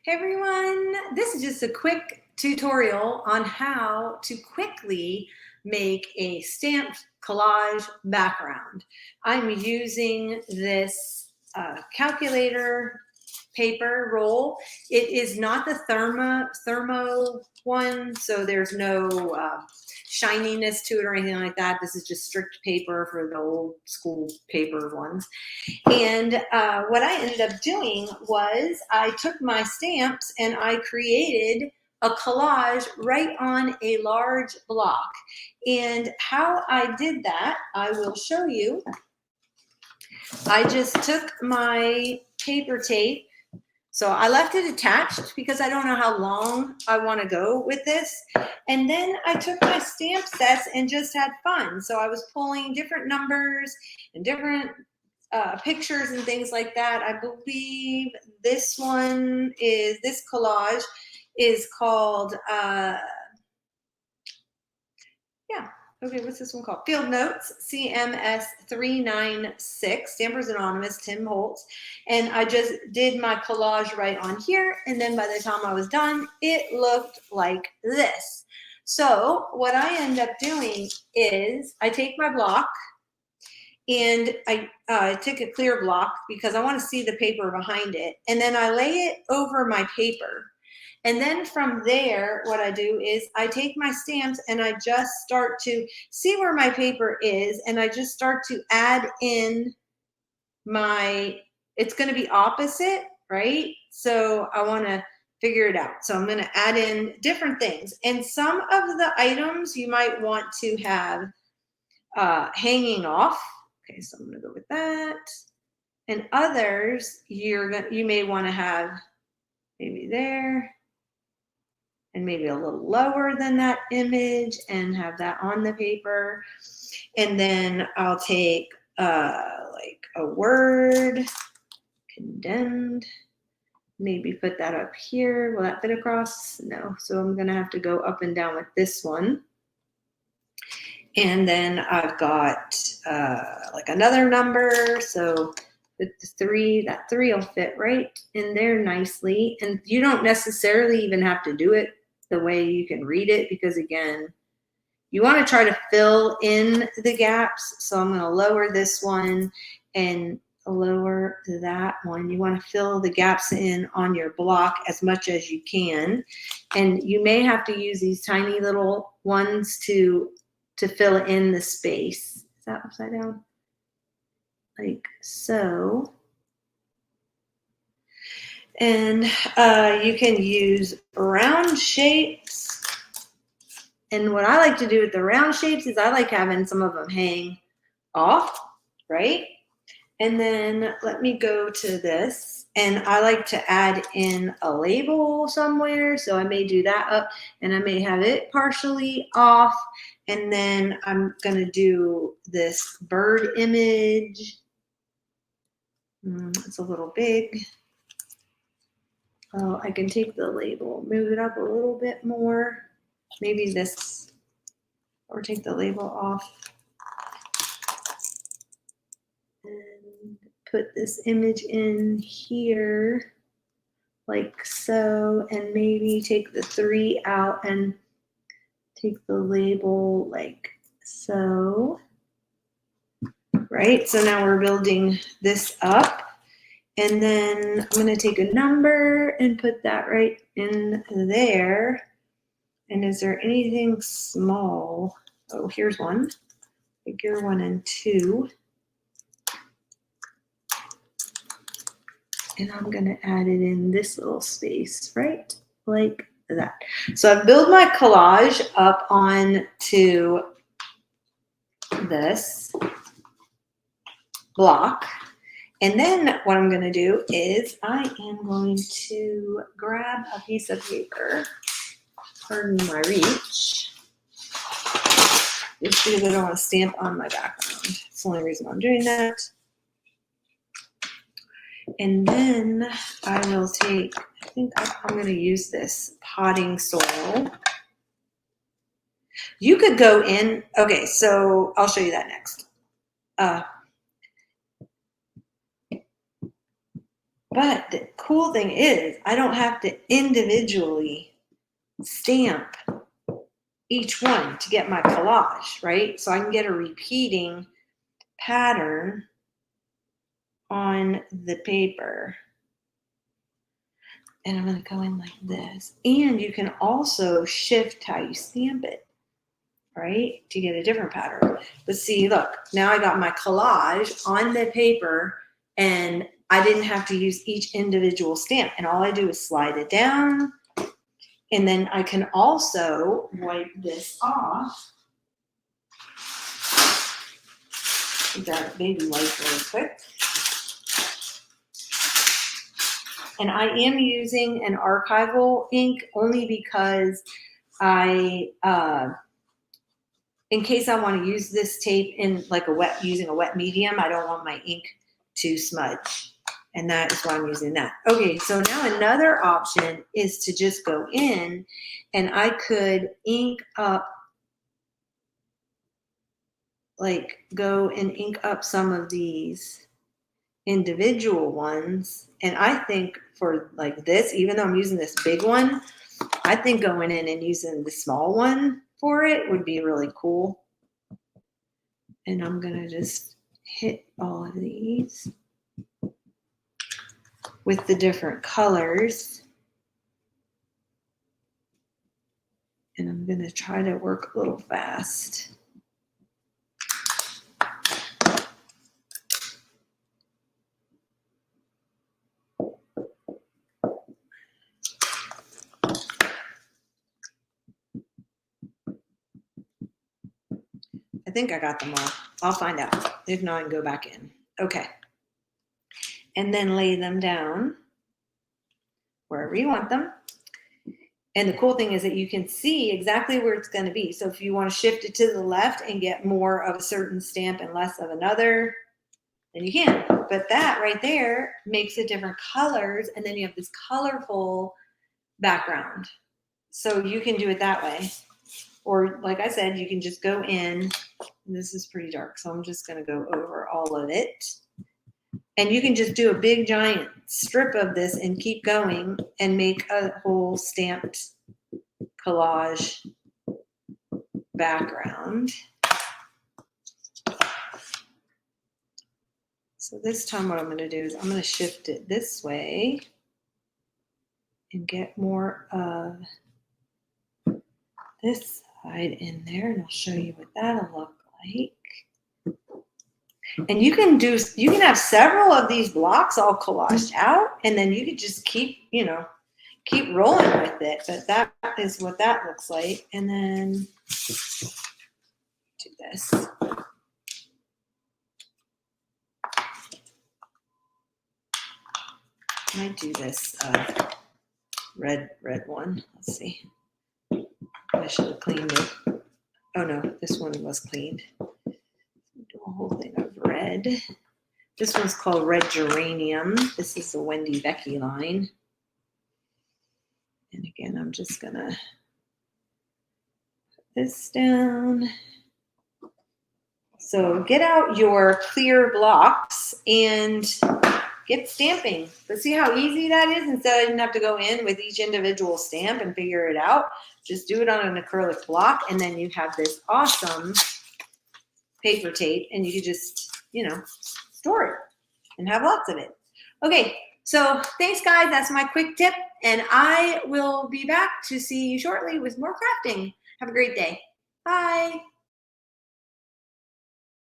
Hey everyone, this is just a quick tutorial on how to quickly make a stamped collage background. I'm using this calculator paper roll. It is not the thermo one, so there's no shininess to it or anything like that. This is just strict paper for the old school paper ones. And what I ended up doing was I took my stamps and I created a collage right on a large block. And how I did that, I will show you. I just took my paper tape. So I left it attached because I don't know how long I want to go with this. And then I took my stamp sets and just had fun. So I was pulling different numbers and different pictures and things like that. I believe this collage is called, what's this one called? Field Notes, CMS 396, Stampers Anonymous, Tim Holtz. And I just did my collage right on here. And then by the time I was done, it looked like this. So what I end up doing is I take my block, and I took a clear block because I want to see the paper behind it. And then I lay it over my paper. And then from there, what I do is I take my stamps and I just start to see where my paper is. And I just start to add in it's going to be opposite, right? So I want to figure it out. So I'm going to add in different things. And some of the items you might want to have hanging off. Okay, so I'm going to go with that. And others, you may want to have maybe there and maybe a little lower than that image and have that on the paper. And then I'll take like a word, condemned, maybe put that up here. Will that fit across? No. So I'm going to have to go up and down with this one. And then I've got like another number. So with the 3, that 3 will fit right in there nicely. And you don't necessarily even have to do it the way you can read it, because again, you want to try to fill in the gaps. So I'm going to lower this one and lower that one. You want to fill the gaps in on your block as much as you can. And you may have to use these tiny little ones to fill in the space. Is that upside down? Like so. And you can use round shapes. And what I like to do with the round shapes is I like having some of them hang off, right? And then let me go to this. And I like to add in a label somewhere. So I may do that up and I may have it partially off. And then I'm going to do this bird image. It's a little big. Oh, I can take the label, move it up a little bit more. Maybe this, or take the label off. And put this image in here, like so. And maybe take the 3 out and take the label like so. Right, so now we're building this up. And then I'm going to take a number and put that right in there. And is there anything small? Oh, here's one. Figure 1 and 2. And I'm going to add it in this little space, right? Like that. So I've built my collage up onto this block. And then what I'm going to do is I am going to grab a piece of paper. Pardon my reach. Just because I don't want to stamp on my background. That's the only reason I'm doing that. And then I will take, I think I'm going to use this potting soil. You could go in, okay, so I'll show you that next. But the cool thing is I don't have to individually stamp each one to get my collage, right? So I can get a repeating pattern on the paper. And I'm going to go in like this. And you can also shift how you stamp it, right? To get a different pattern. But see, look, now I got my collage on the paper and I didn't have to use each individual stamp. And all I do is slide it down. And then I can also wipe this off. Grab a baby wipe really quick. And I am using an archival ink only because in case I want to use this tape in like using a wet medium, I don't want my ink to smudge. And that is why I'm using that. Okay, so now another option is to just go in and I could ink up, like go and ink up some of these individual ones. And I think for like this, even though I'm using this big one, I think going in and using the small one for it would be really cool. And I'm gonna just hit all of these with the different colors. And I'm gonna try to work a little fast. I think I got them all. I'll find out. If not, I can go back in. Okay. And then lay them down wherever you want them. And the cool thing is that you can see exactly where it's going to be. So if you want to shift it to the left and get more of a certain stamp and less of another, then you can. But that right there makes it different colors. And then you have this colorful background. So you can do it that way. Or like I said, you can just go in. This is pretty dark, so I'm just going to go over all of it. And you can just do a big giant strip of this and keep going and make a whole stamped collage background. So this time what I'm going to do is I'm going to shift it this way and get more of this side in there, and I'll show you what that'll look like. And you can have several of these blocks all collaged out, and then you could just keep rolling with it. But that is what that looks like. And then do this. I might do this red one. Let's see. I should have cleaned it. Oh no, this one was cleaned. Do a whole thing of red. This one's called Red Geranium. This is the Wendy Becky line. And again, I'm just gonna put this down. So get out your clear blocks and get stamping. But see how easy that is? Instead, I didn't have to go in with each individual stamp and figure it out. Just do it on an acrylic block, and then you have this awesome paper tape, and you can just, store it and have lots of it. Okay, so thanks, guys. That's my quick tip, and I will be back to see you shortly with more crafting. Have a great day. Bye.